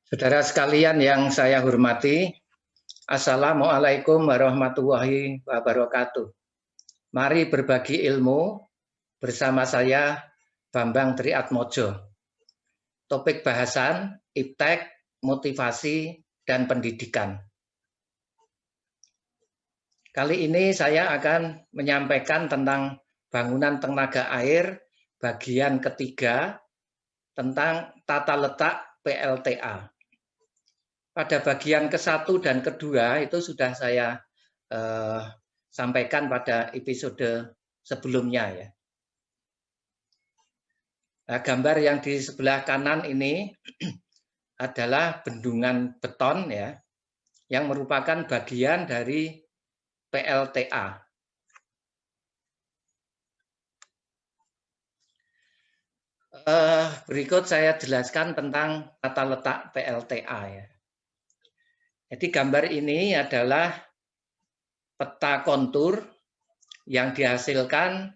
Saudara sekalian yang saya hormati, Assalamualaikum warahmatullahi wabarakatuh. Mari berbagi ilmu bersama saya, Bambang Triatmojo. Topik bahasan, iptek, motivasi, dan pendidikan. Kali ini saya akan menyampaikan tentang bangunan tenaga air bagian ketiga tentang tata letak PLTA. Pada bagian ke-1 dan kedua itu sudah saya sampaikan pada episode sebelumnya ya. Nah, gambar yang di sebelah kanan ini adalah bendungan beton ya, yang merupakan bagian dari PLTA. Berikut saya jelaskan tentang tata letak PLTA ya. Jadi gambar ini adalah peta kontur yang dihasilkan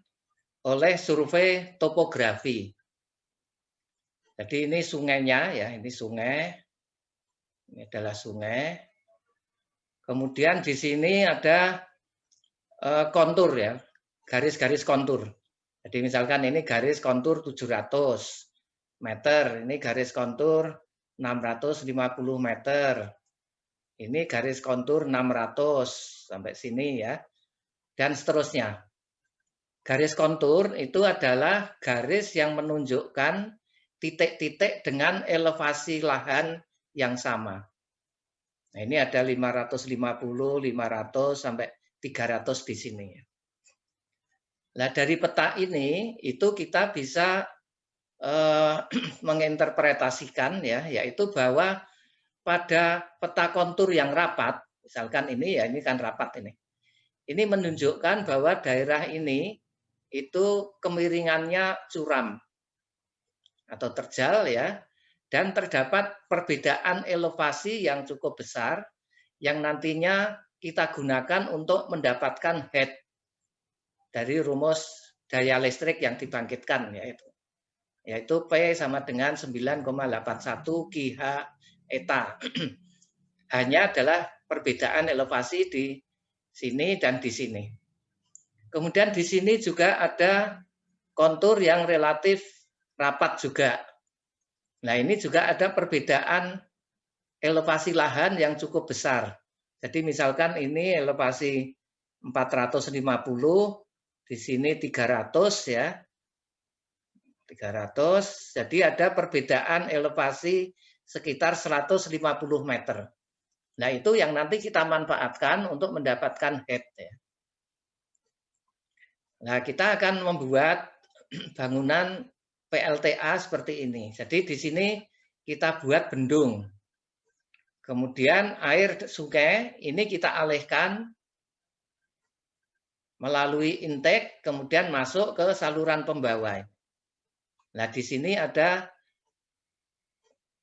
oleh survei topografi. Jadi ini sungainya ya, ini sungai. Ini adalah sungai. Kemudian di sini ada kontur ya, garis-garis kontur. Jadi misalkan ini garis kontur 700 meter, ini garis kontur 650 meter. Ini garis kontur 600 sampai sini ya. Dan seterusnya. Garis kontur itu adalah garis yang menunjukkan titik-titik dengan elevasi lahan yang sama. Nah, ini ada 550, 500 sampai 300 di sini. Nah, dari peta ini itu kita bisa menginterpretasikan ya, yaitu bahwa pada peta kontur yang rapat, misalkan ini ya, ini kan rapat ini. Ini menunjukkan bahwa daerah ini itu kemiringannya curam atau terjal ya, dan terdapat perbedaan elevasi yang cukup besar yang nantinya kita gunakan untuk mendapatkan head dari rumus daya listrik yang dibangkitkan yaitu P sama dengan 9,81 kH eta. Hanya adalah perbedaan elevasi di sini dan di sini. Kemudian di sini juga ada kontur yang relatif rapat juga. Nah, ini juga ada perbedaan elevasi lahan yang cukup besar. Jadi misalkan ini elevasi 450, di sini 300 ya. 300, jadi ada perbedaan elevasi sekitar 150 meter. Nah, itu yang nanti kita manfaatkan untuk mendapatkan head ya. Nah, kita akan membuat bangunan PLTA seperti ini. Jadi di sini kita buat bendung. Kemudian air sungai ini kita alihkan melalui intake, kemudian masuk ke saluran pembawa. Nah, di sini ada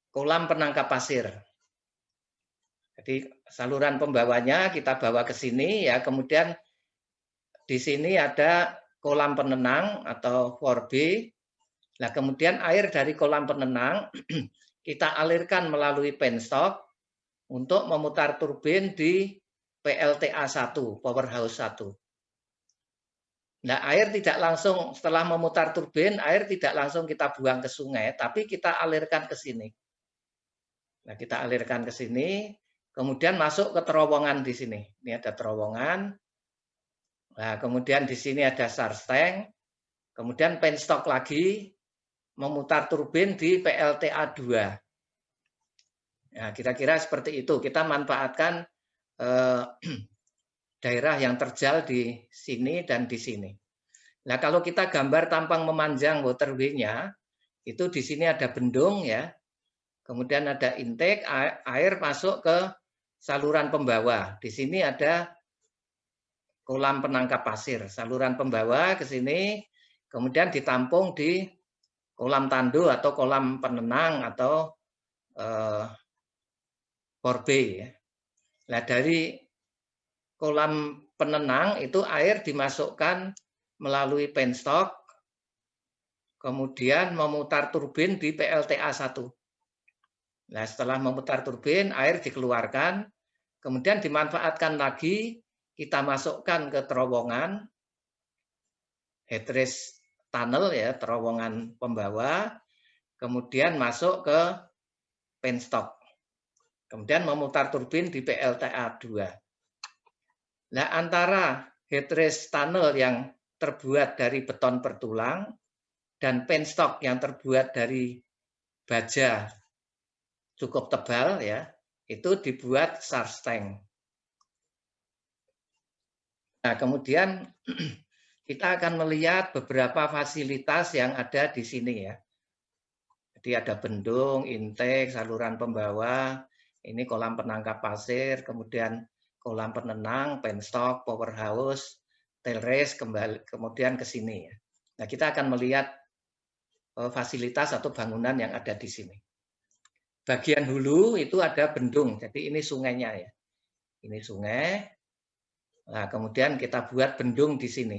kolam penangkap pasir. Jadi saluran pembawanya kita bawa ke sini ya, kemudian di sini ada kolam penenang atau 4B. Nah, kemudian air dari kolam penenang kita alirkan melalui penstock untuk memutar turbin di PLTA 1, Powerhouse 1. Nah, air tidak langsung setelah memutar turbin, air tidak langsung kita buang ke sungai, tapi kita alirkan ke sini. Nah, kita alirkan ke sini, kemudian masuk ke terowongan di sini. Ini ada terowongan. Nah, kemudian di sini ada charge tank. Kemudian penstock lagi memutar turbin di PLTA 2. Nah, kira-kira seperti itu. Kita manfaatkan daerah yang terjal di sini dan di sini. Nah, kalau kita gambar tampang memanjang waterway-nya, itu di sini ada bendung ya. Kemudian ada intake, air masuk ke saluran pembawa. Di sini ada kolam penangkap pasir. Saluran pembawa ke sini, kemudian ditampung di kolam tandu atau kolam penenang atau 4B ya. Nah, dari kolam penenang itu air dimasukkan melalui penstock, kemudian memutar turbin di PLTA 1. Nah, setelah memutar turbin, air dikeluarkan, kemudian dimanfaatkan lagi, kita masukkan ke terowongan headrest tunnel ya, terowongan pembawa, kemudian masuk ke penstock. Kemudian memutar turbin di PLTA 2. Nah, antara headrest tunnel yang terbuat dari beton bertulang dan penstock yang terbuat dari baja cukup tebal ya, itu dibuat charge tank. Nah, kemudian kita akan melihat beberapa fasilitas yang ada di sini ya. Jadi ada bendung, intake, saluran pembawa, ini kolam penangkap pasir, kemudian kolam penenang, penstock, powerhouse, tail race, kemudian ke sini ya. Nah, kita akan melihat fasilitas atau bangunan yang ada di sini. Bagian hulu itu ada bendung, jadi ini sungainya ya. Ini sungai. Nah, kemudian kita buat bendung di sini.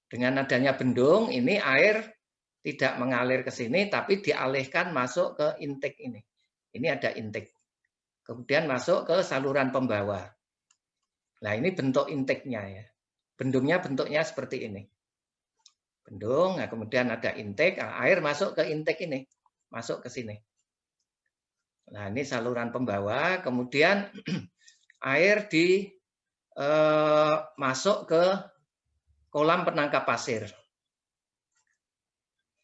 Dengan adanya bendung, ini air tidak mengalir ke sini, tapi dialihkan masuk ke intake ini. Ini ada intake. Kemudian masuk ke saluran pembawa. Nah, ini bentuk intake-nya ya. Bendungnya bentuknya seperti ini. Bendung, nah kemudian ada intake, nah, air masuk ke intake ini. Masuk ke sini. Nah, ini saluran pembawa, kemudian air masuk ke kolam penangkap pasir.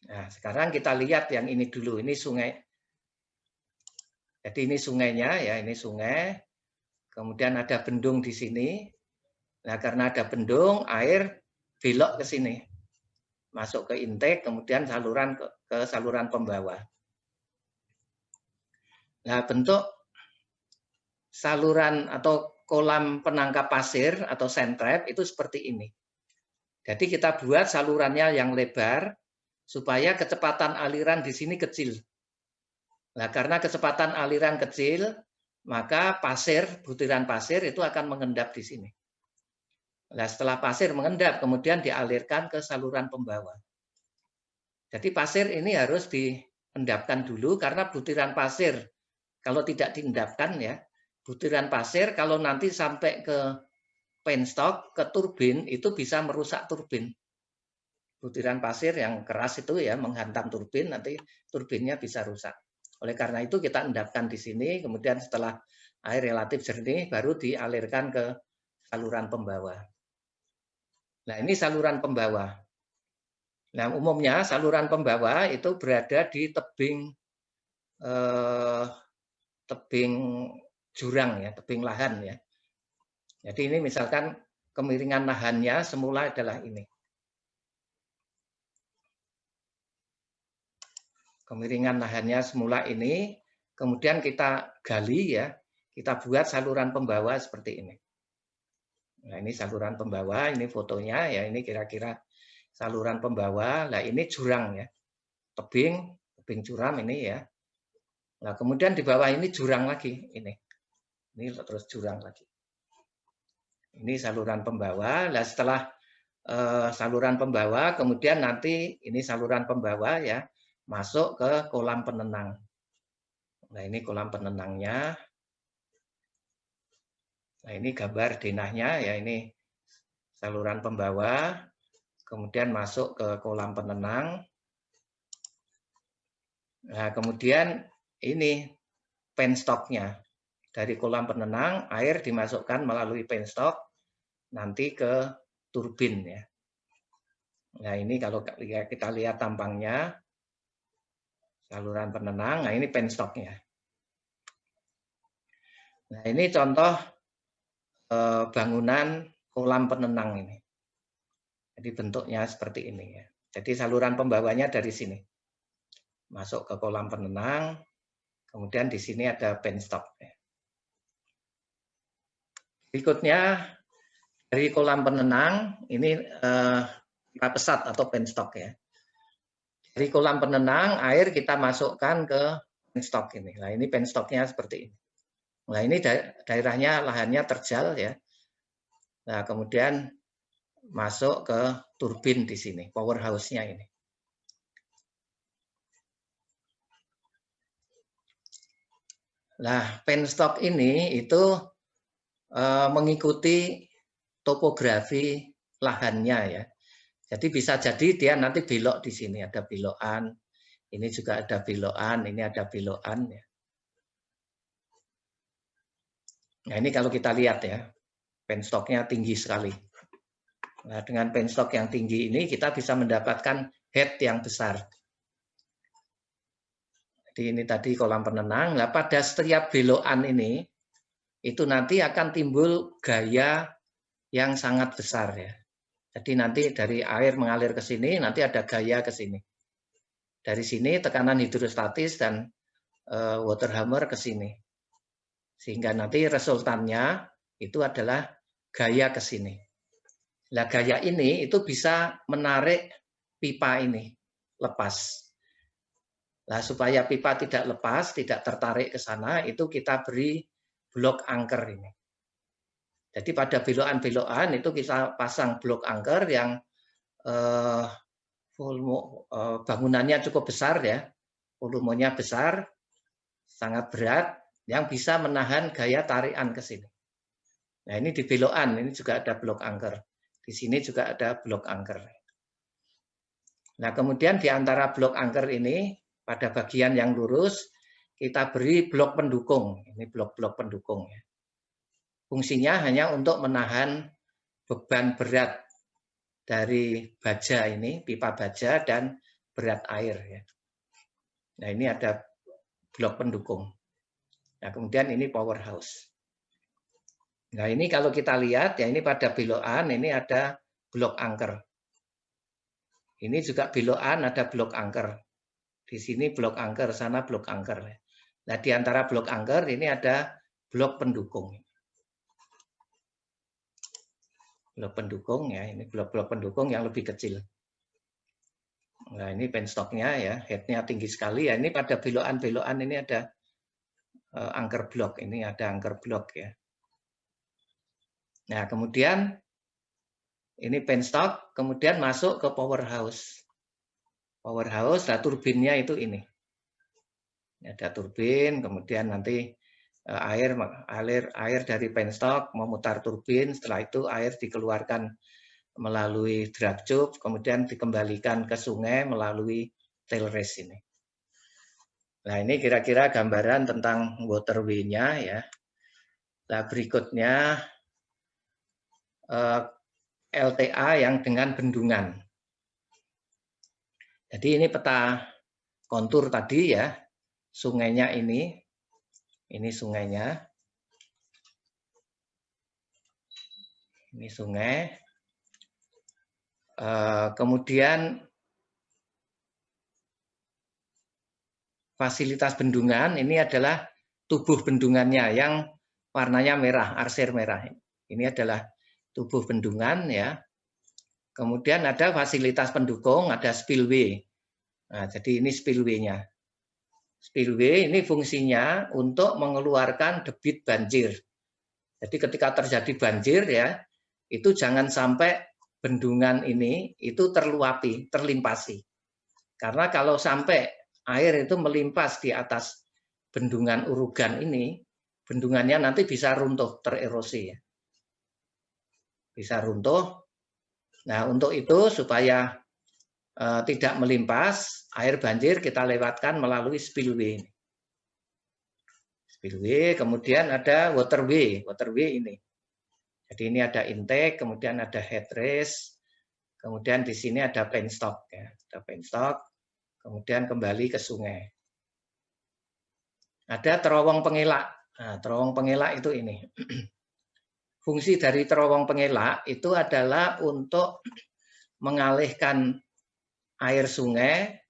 Nah, sekarang kita lihat yang ini dulu, ini sungai. Jadi ini sungainya ya, ini sungai. Kemudian ada bendung di sini. Nah, karena ada bendung, air belok ke sini. Masuk ke intake, kemudian saluran ke saluran pembawa. Nah, bentuk saluran atau kolam penangkap pasir atau sand trap itu seperti ini. Jadi kita buat salurannya yang lebar supaya kecepatan aliran di sini kecil. Nah, karena kecepatan aliran kecil, maka pasir, butiran pasir itu akan mengendap di sini. Nah, setelah pasir mengendap, kemudian dialirkan ke saluran pembawa. Jadi pasir ini harus diendapkan dulu karena butiran pasir kalau tidak diendapkan ya, butiran pasir kalau nanti sampai ke penstock, ke turbin itu bisa merusak turbin. Butiran pasir yang keras itu ya menghantam turbin, nanti turbinnya bisa rusak. Oleh karena itu kita endapkan di sini, kemudian setelah air relatif jernih baru dialirkan ke saluran pembawa. Nah, ini saluran pembawa. Nah, umumnya saluran pembawa itu berada di tebing jurang ya, tebing lahan ya. Jadi ini misalkan kemiringan lahannya semula adalah ini. Kemiringan lahannya semula ini, kemudian kita gali ya, kita buat saluran pembawa seperti ini. Nah, ini saluran pembawa, ini fotonya ya, ini kira-kira saluran pembawa. Nah, ini jurang ya. Tebing curam ini ya. Nah, kemudian di bawah ini jurang lagi ini. Ini terus jurang lagi. Ini saluran pembawa. Nah, setelah saluran pembawa, kemudian nanti ini saluran pembawa ya, masuk ke kolam penenang. Nah, ini kolam penenangnya. Nah, ini gambar denahnya ya, ini saluran pembawa, kemudian masuk ke kolam penenang. Nah, kemudian ini penstocknya. Dari kolam penenang, air dimasukkan melalui penstock, nanti ke turbin ya. Nah, ini kalau kita lihat tampangnya, saluran penenang, nah ini penstocknya. Nah, ini contoh bangunan kolam penenang ini. Jadi bentuknya seperti ini ya. Jadi saluran pembawanya dari sini. Masuk ke kolam penenang, kemudian di sini ada penstock. Berikutnya dari kolam penenang, ini pipa pesat atau penstock ya. Dari kolam penenang, air kita masukkan ke penstock ini. Nah, ini penstocknya seperti ini. Nah, ini daerahnya lahannya terjal ya. Nah, kemudian masuk ke turbin di sini, powerhouse-nya ini. Nah, penstock ini itu mengikuti topografi lahannya ya. Jadi bisa jadi dia nanti belok di sini, ada belokan, ini juga ada belokan, ini ada belokan ya. Nah, ini kalau kita lihat ya, penstocknya tinggi sekali. Nah, dengan penstock yang tinggi ini kita bisa mendapatkan head yang besar. Jadi ini tadi kolam penenang. Nah, pada setiap belokan ini itu nanti akan timbul gaya yang sangat besar ya. Jadi nanti dari air mengalir ke sini, nanti ada gaya ke sini. Dari sini tekanan hidrostatis dan water hammer ke sini. Sehingga nanti resultannya itu adalah gaya ke sini. Nah, gaya ini itu bisa menarik pipa ini lepas. Nah, supaya pipa tidak lepas, tidak tertarik ke sana, itu kita beri blok angker ini. Jadi pada belokan-belokan itu kita pasang blok angker yang bangunannya cukup besar ya, volumenya besar, sangat berat, yang bisa menahan gaya tarikan ke sini. Nah, ini di belokan, ini juga ada blok angker. Di sini juga ada blok angker. Nah, kemudian di antara blok angker ini, pada bagian yang lurus, kita beri blok pendukung. Ini blok-blok pendukung. Fungsinya hanya untuk menahan beban berat dari baja ini, pipa baja, dan berat air. Nah, ini ada blok pendukung. Nah, kemudian ini powerhouse. Nah, ini kalau kita lihat, ya ini pada belokan, ini ada blok angker. Ini juga belokan, ada blok angker. Di sini blok angker, sana blok angker. Nah, di antara blok angker ini ada blok pendukung. Blok pendukung ya, ini blok-blok pendukung yang lebih kecil. Nah, ini penstocknya ya, headnya tinggi sekali ya. Ini pada belokan-belokan ini ada angker blok, ini ada angker blok ya. Nah, kemudian ini penstock, kemudian masuk ke powerhouse. Powerhouse, nah turbinnya itu ini. Ada turbin, kemudian nanti air dari penstock memutar turbin, setelah itu air dikeluarkan melalui drag tube, kemudian dikembalikan ke sungai melalui tail race ini. Nah, ini kira-kira gambaran tentang waterway-nya ya. Nah, berikutnya LTA yang dengan bendungan. Jadi ini peta kontur tadi ya, sungainya ini sungainya, ini sungai. Kemudian fasilitas bendungan ini adalah tubuh bendungannya yang warnanya merah, arsir merah. Ini adalah tubuh bendungan ya. Kemudian ada fasilitas pendukung, ada spillway. Nah, jadi ini spillway-nya. Spillway ini fungsinya untuk mengeluarkan debit banjir. Jadi ketika terjadi banjir ya, itu jangan sampai bendungan ini itu terluapi, terlimpasi. Karena kalau sampai air itu melimpas di atas bendungan Urugan ini, bendungannya nanti bisa runtuh, tererosi ya. Bisa runtuh. Nah, untuk itu supaya tidak melimpas, air banjir kita lewatkan melalui spillway. Spillway, kemudian ada waterway, waterway ini. Jadi ini ada intake, kemudian ada head race, kemudian di sini ada penstock ya, ada penstock, kemudian kembali ke sungai. Ada terowong pengelak. Nah, terowong pengelak itu ini. Fungsi dari terowong pengelak itu adalah untuk mengalihkan air sungai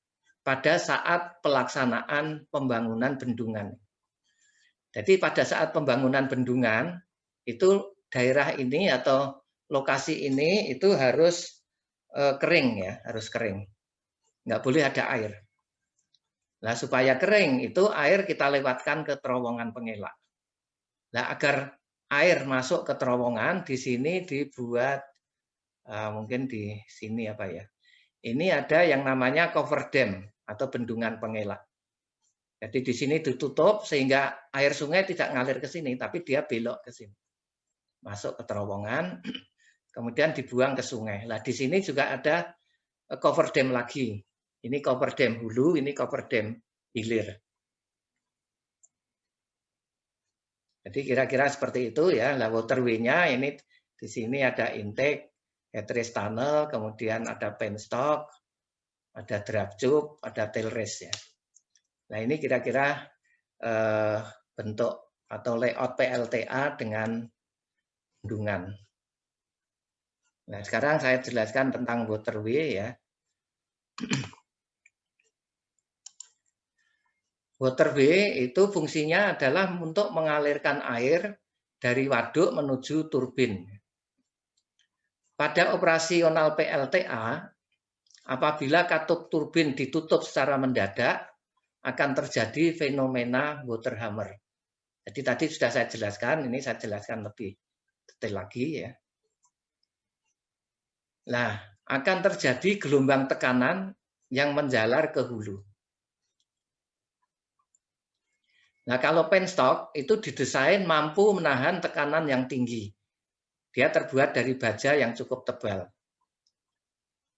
pada saat pelaksanaan pembangunan bendungan. Jadi pada saat pembangunan bendungan, itu daerah ini atau lokasi ini itu harus kering ya, harus kering. Nggak boleh ada air. Nah, supaya kering itu air kita lewatkan ke terowongan pengelak. Nah, agar air masuk ke terowongan, di sini dibuat, mungkin di sini apa ya, ini ada yang namanya cover dam atau bendungan pengelak. Jadi di sini ditutup sehingga air sungai tidak ngalir ke sini, tapi dia belok ke sini. Masuk ke terowongan, kemudian dibuang ke sungai. Nah, di sini juga ada cover dam lagi. Ini cover dam hulu, ini cover dam hilir. Jadi kira-kira seperti itu ya. Nah, waterway-nya ini di sini ada intake, headrest tunnel, kemudian ada penstock, ada draft tube, ada tail race ya. Nah, ini kira-kira bentuk atau layout PLTA dengan bendungan. Nah, sekarang saya jelaskan tentang waterway ya. Waterway itu fungsinya adalah untuk mengalirkan air dari waduk menuju turbin. Pada operasional PLTA, apabila katup turbin ditutup secara mendadak, akan terjadi fenomena water hammer. Jadi tadi sudah saya jelaskan, ini saya jelaskan lebih detail lagi ya. Nah, akan terjadi gelombang tekanan yang menjalar ke hulu. Nah, kalau penstock itu didesain mampu menahan tekanan yang tinggi. Dia terbuat dari baja yang cukup tebal.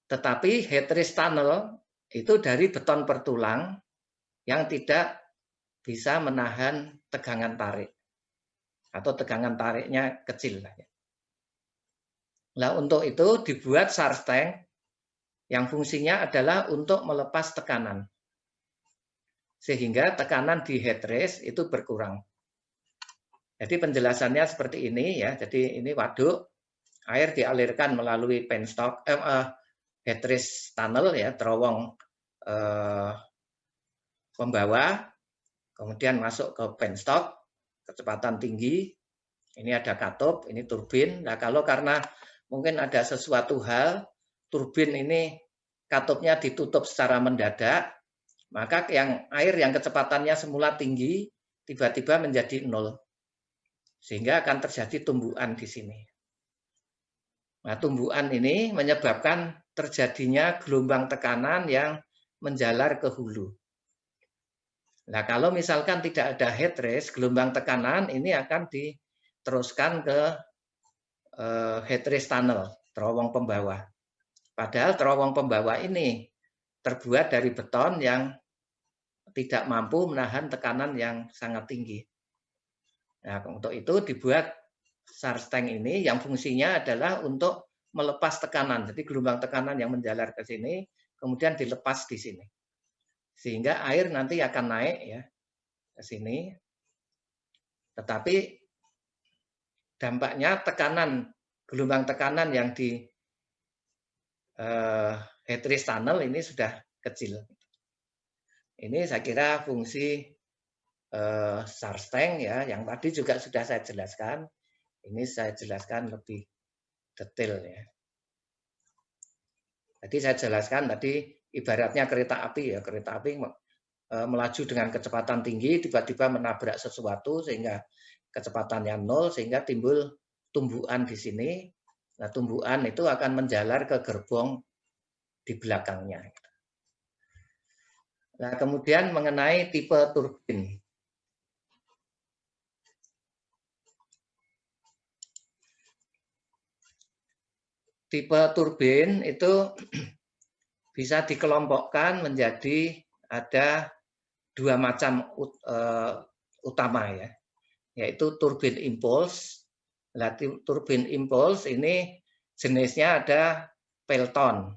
Tetapi headrest tunnel itu dari beton bertulang yang tidak bisa menahan tegangan tarik. Atau tegangan tariknya kecil. Nah, untuk itu dibuat SARS tank yang fungsinya adalah untuk melepas tekanan. Sehingga tekanan di headrest itu berkurang. Jadi penjelasannya seperti ini ya. Jadi ini waduk, air dialirkan melalui penstock, headrest tunnel ya, terowong pembawa, kemudian masuk ke penstock, kecepatan tinggi. Ini ada katup, ini turbin. Nah, kalau karena mungkin ada sesuatu hal, turbin ini katupnya ditutup secara mendadak, maka air yang kecepatannya semula tinggi, tiba-tiba menjadi 0. Sehingga akan terjadi tumbuhan di sini. Nah, tumbuhan ini menyebabkan terjadinya gelombang tekanan yang menjalar ke hulu. Nah, kalau misalkan tidak ada headrest, gelombang tekanan ini akan diteruskan ke headrest tunnel, terowong pembawa. Padahal terowong pembawa ini terbuat dari beton yang tidak mampu menahan tekanan yang sangat tinggi. Nah, untuk itu dibuat SARS tank ini yang fungsinya adalah untuk melepas tekanan. Jadi gelombang tekanan yang menjalar ke sini, kemudian dilepas di sini. Sehingga air nanti akan naik ya ke sini. Tetapi dampaknya gelombang tekanan yang di headrest tunnel ini sudah kecil. Ini saya kira fungsi SARS tank ya, yang tadi juga sudah saya jelaskan. Ini saya jelaskan lebih detail ya. Jadi saya jelaskan tadi ibaratnya kereta api ya, kereta api melaju dengan kecepatan tinggi, tiba-tiba menabrak sesuatu sehingga kecepatannya 0, sehingga timbul tumbuhan di sini. Nah, tumbuhan itu akan menjalar ke gerbong di belakangnya. Nah, kemudian mengenai tipe turbin. Tipe turbin itu bisa dikelompokkan menjadi ada 2 macam utama ya, yaitu turbin impulse. Nah, turbin impulse ini jenisnya ada Pelton,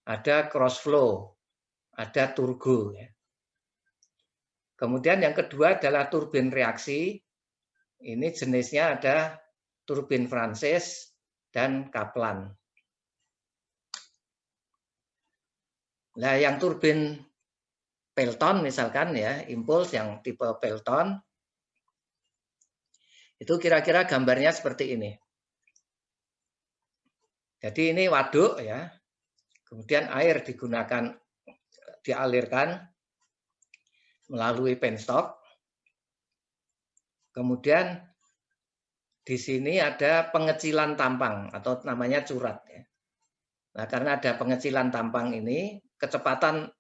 ada cross flow, ada turgo. Ya. Kemudian yang kedua adalah turbin reaksi. Ini jenisnya ada turbin Francis dan Kaplan. Nah, yang turbin Pelton misalkan ya, impuls yang tipe Pelton, itu kira-kira gambarnya seperti ini. Jadi ini waduk ya, kemudian air dialirkan melalui penstock. Kemudian di sini ada pengecilan tampang atau namanya curat ya. Nah, karena ada pengecilan tampang ini, kecepatan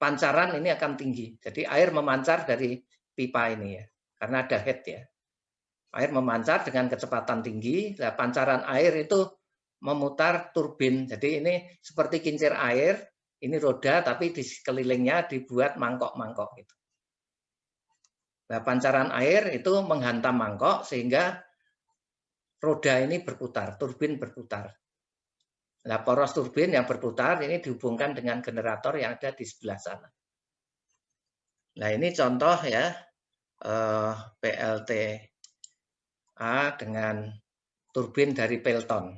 pancaran ini akan tinggi. Jadi air memancar dari pipa ini ya, karena ada head ya. Air memancar dengan kecepatan tinggi, nah pancaran air itu memutar turbin. Jadi ini seperti kincir air, ini roda tapi di sekelilingnya dibuat mangkok-mangkok gitu. Nah, pancaran air itu menghantam mangkok sehingga roda ini berputar, turbin berputar. Nah, poros turbin yang berputar ini dihubungkan dengan generator yang ada di sebelah sana. Nah, ini contoh ya PLTA dengan turbin dari Pelton.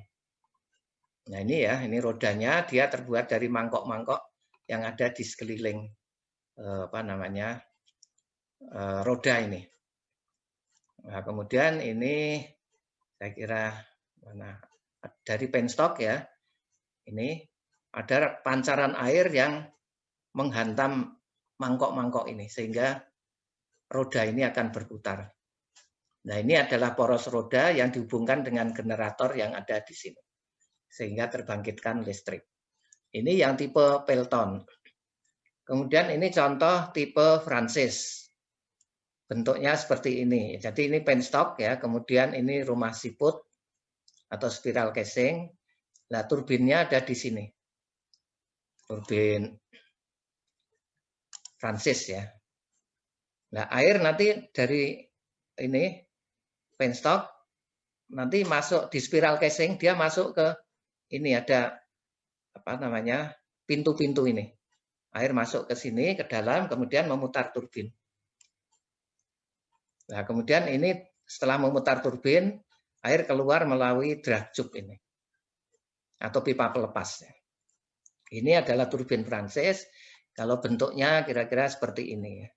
Nah, ini ya, ini rodanya dia terbuat dari mangkok-mangkok yang ada di sekeliling roda ini. Nah, kemudian ini saya kira dari penstock ya. Ini ada pancaran air yang menghantam mangkok-mangkok ini sehingga roda ini akan berputar. Nah, ini adalah poros roda yang dihubungkan dengan generator yang ada di sini sehingga terbangkitkan listrik. Ini yang tipe Pelton. Kemudian ini contoh tipe Francis. Bentuknya seperti ini. Jadi ini penstock ya, kemudian ini rumah siput atau spiral casing. Nah, turbinnya ada di sini. Turbin Francis ya. Nah, air nanti dari ini penstock nanti masuk di spiral casing, dia masuk ke ini ada pintu-pintu ini. Air masuk ke sini ke dalam kemudian memutar turbin. Nah, kemudian ini setelah memutar turbin, air keluar melalui drag tube ini atau pipa pelepas. Ini adalah turbin Francis. Kalau bentuknya kira-kira seperti ini ya.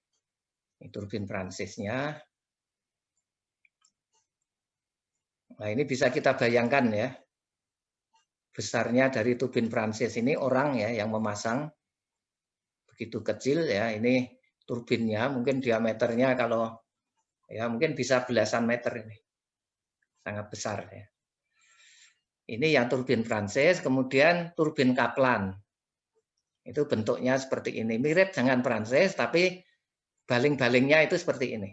Ini turbin Francisnya. Nah, ini bisa kita bayangkan ya. Besarnya dari turbin Francis ini orang ya yang memasang begitu kecil ya. Ini turbinnya mungkin diameternya kalau ya mungkin bisa belasan meter ini. Sangat besar ya. Ini yang turbin Francis, kemudian turbin Kaplan. Itu bentuknya seperti ini. Mirip dengan Francis tapi baling-balingnya itu seperti ini.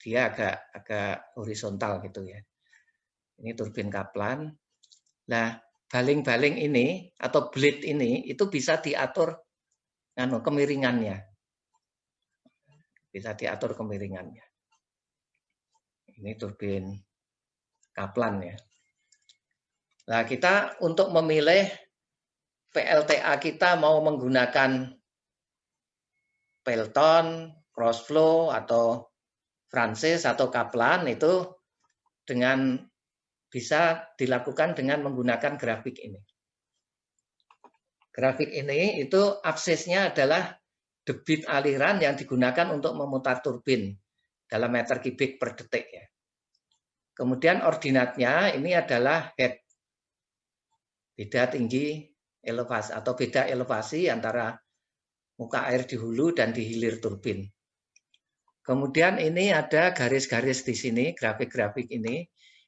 Dia agak horizontal gitu ya. Ini turbin Kaplan. Nah, baling-baling ini atau blade ini itu bisa diatur kemiringannya. Bisa diatur kemiringannya. Ini turbin Kaplan ya. Nah, kita untuk memilih PLTA kita mau menggunakan Pelton, Crossflow atau Francis atau Kaplan itu dengan bisa dilakukan dengan menggunakan grafik ini. Grafik ini itu aksesnya adalah debit aliran yang digunakan untuk memutar turbin dalam meter kubik per detik ya. Kemudian ordinatnya ini adalah head. Beda tinggi elevasi atau beda elevasi antara muka air di hulu dan di hilir turbin. Kemudian ini ada garis-garis di sini, grafik-grafik ini,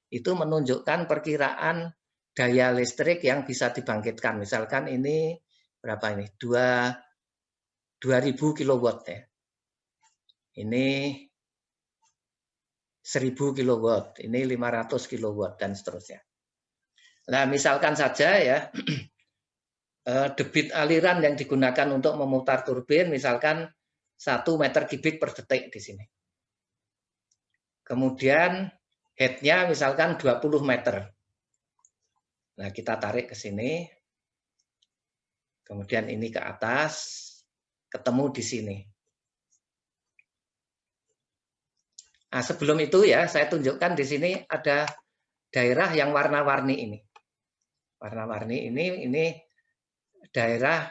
itu menunjukkan perkiraan daya listrik yang bisa dibangkitkan. Misalkan ini berapa ini? 2000 kilowatt ya. Ini 1000 kilowatt, ini 500 kilowatt dan seterusnya. Nah, misalkan saja ya debit aliran yang digunakan untuk memutar turbin misalkan 1 meter kubik per detik di sini. Kemudian headnya misalkan 20 meter. Nah, kita tarik ke sini. Kemudian ini ke atas, ketemu di sini. Nah, sebelum itu ya, saya tunjukkan di sini ada daerah yang warna-warni ini. Warna-warni ini daerah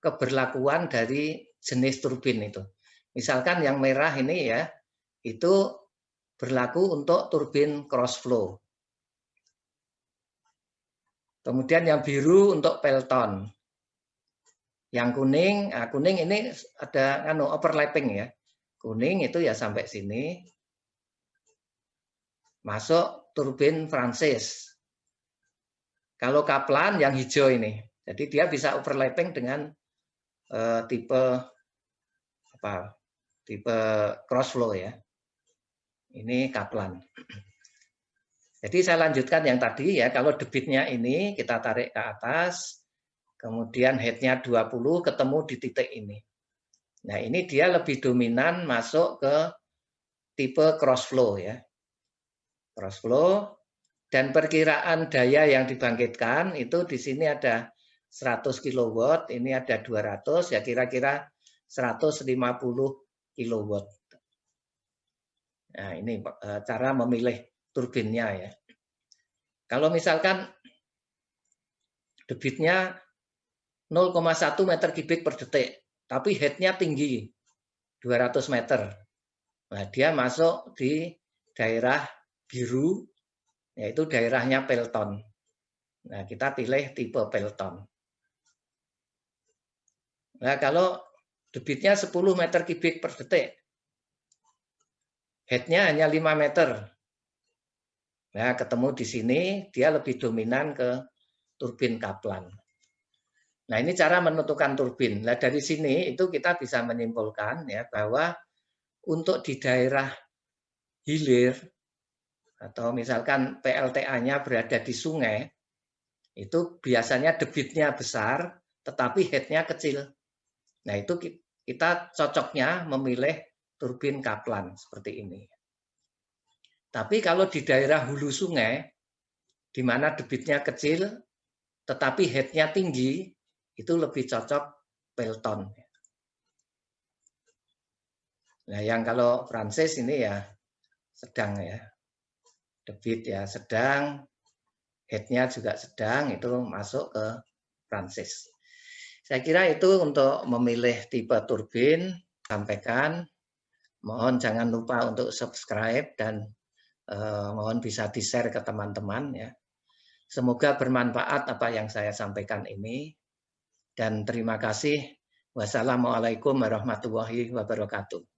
keberlakuan dari jenis turbin itu. Misalkan yang merah ini ya, itu berlaku untuk turbin crossflow. Kemudian yang biru untuk Pelton. Yang kuning ini ada overlapping ya. Kuning itu ya sampai sini. Masuk turbin Francis. Kalau Kaplan yang hijau ini. Jadi dia bisa overlapping dengan tipe apa? Tipe cross flow ya. Ini Kaplan. Jadi saya lanjutkan yang tadi ya, kalau debitnya ini kita tarik ke atas, kemudian headnya 20 ketemu di titik ini. Nah ini dia lebih dominan masuk ke tipe cross flow ya. Cross flow, dan perkiraan daya yang dibangkitkan itu di sini ada 100 kW, ini ada 200, ya kira-kira 150 kW. Nah, ini cara memilih turbinnya ya. Kalau misalkan debitnya 0,1 meter kubik per detik, tapi headnya tinggi 200 meter. Nah, dia masuk di daerah biru, yaitu daerahnya Pelton. Nah, kita pilih tipe Pelton. Nah, kalau debitnya 10 meter kubik per detik, headnya hanya 5 meter. Nah, ketemu di sini, dia lebih dominan ke turbin Kaplan. Nah, ini cara menentukan turbin. Nah, dari sini itu kita bisa menyimpulkan ya bahwa untuk di daerah hilir atau misalkan PLTA-nya berada di sungai, itu biasanya debitnya besar, tetapi headnya kecil. Nah, itu kita cocoknya memilih turbin Kaplan seperti ini. Tapi kalau di daerah hulu sungai, di mana debitnya kecil, tetapi headnya tinggi, itu lebih cocok Pelton. Nah, yang kalau Francis ini ya sedang ya, debit ya sedang, headnya juga sedang, itu masuk ke Francis. Saya kira itu untuk memilih tipe turbin, sampaikan. Mohon jangan lupa untuk subscribe dan mohon bisa di-share ke teman-teman ya. Semoga bermanfaat apa yang saya sampaikan ini. Dan terima kasih. Wassalamualaikum warahmatullahi wabarakatuh.